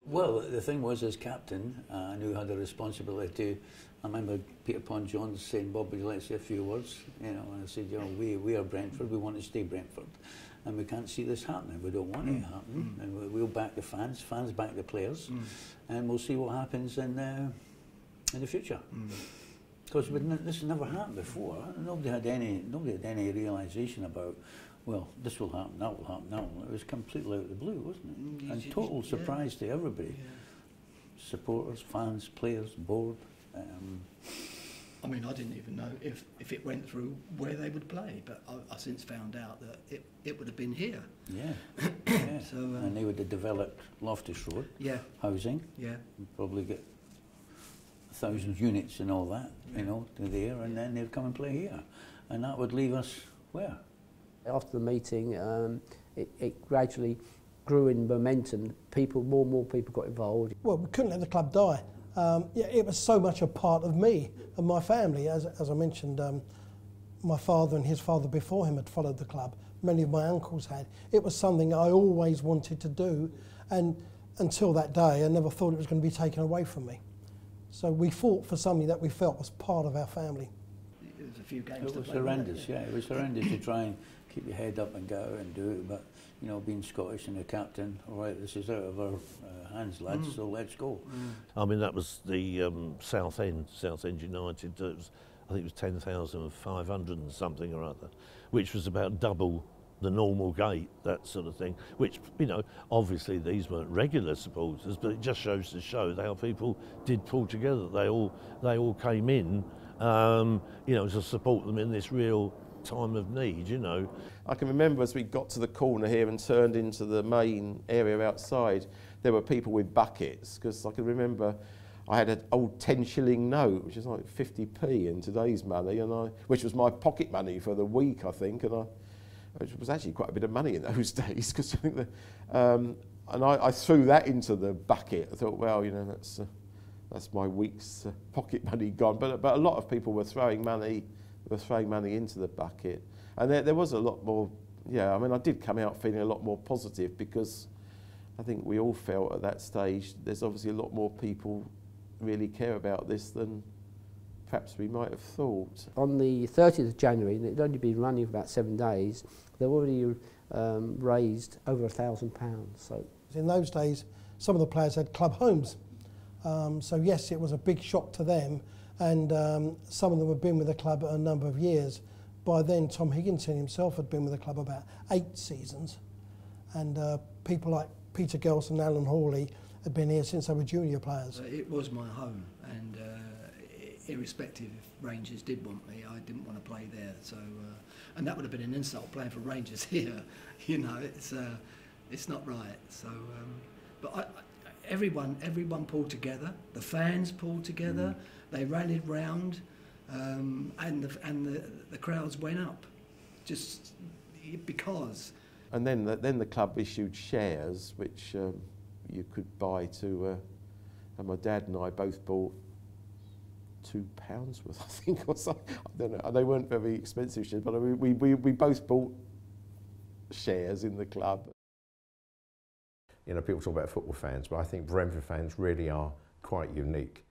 Well, the thing was, as captain, I knew I had a responsibility to. I remember Peter Pond-Jones saying, "Bob, would you like to say a few words?" You know, and I said, "You know, we are Brentford. We want to stay Brentford, and we can't see this happening. We don't want it happening, and we'll back the fans. Fans back the players, and we'll see what happens in the future." Because this has never happened before. Nobody had any realisation about, well, this will happen, that will happen, that will. It was completely out of the blue, wasn't it? And total surprise to everybody. Supporters, fans, players, board. I mean, I didn't even know if it went through where they would play, but I since found out that it would have been here. Yeah. So, and they would have developed Loftus Road, housing, probably get 1,000 units and all that, you know, to there, and then they'd come and play here. And that would leave us where? After the meeting, it gradually grew in momentum. More and more people got involved. Well, we couldn't let the club die. It was so much a part of me and my family. As I mentioned, my father and his father before him had followed the club. Many of my uncles had. It was something I always wanted to do, and until that day, I never thought it was going to be taken away from me. So we fought for something that we felt was part of our family. There was a few games. It was horrendous, it was horrendous to try and keep your head up and go out and do it, but you know, being Scottish and a captain, all right, this is out of our hands, lads, so let's go. I mean, that was the Southend United. I think it was 10,500 and something or other, which was about double the normal gate, that sort of thing, which, you know, obviously these weren't regular supporters, but it just shows to show how people did pull together. They all came in, you know, to support them in this real time of need, you know. I can remember as we got to the corner here and turned into the main area outside, there were people with buckets, because I can remember I had an old 10-shilling note, which is like 50p in today's money, and which was my pocket money for the week, I think, which was actually quite a bit of money in those days, because I think and I threw that into the bucket. I thought, well, you know, that's my week's pocket money gone. But a lot of people were throwing money into the bucket, and there was a lot more. Yeah, I mean, I did come out feeling a lot more positive, because I think we all felt at that stage there's obviously a lot more people really care about this than perhaps we might have thought. On the 30th of January, and it'd only been running for about 7 days, they'd already raised over £1,000. So in those days, some of the players had club homes. So yes, it was a big shock to them, and some of them had been with the club a number of years. By then, Tom Higginson himself had been with the club about 8 seasons, and people like Peter Gelson and Alan Hawley had been here since they were junior players. It was my home, and irrespective if Rangers did want me, I didn't want to play there. So, and that would have been an insult, playing for Rangers here. You know, it's not right. So, but everyone pulled together. The fans pulled together. They rallied round, and the crowds went up, just because. And then the club issued shares, which you could buy to, and my dad and I both bought £2 worth, I think, or something. I don't know. They weren't very expensive shares, but we both bought shares in the club. You know, people talk about football fans, but I think Brentford fans really are quite unique.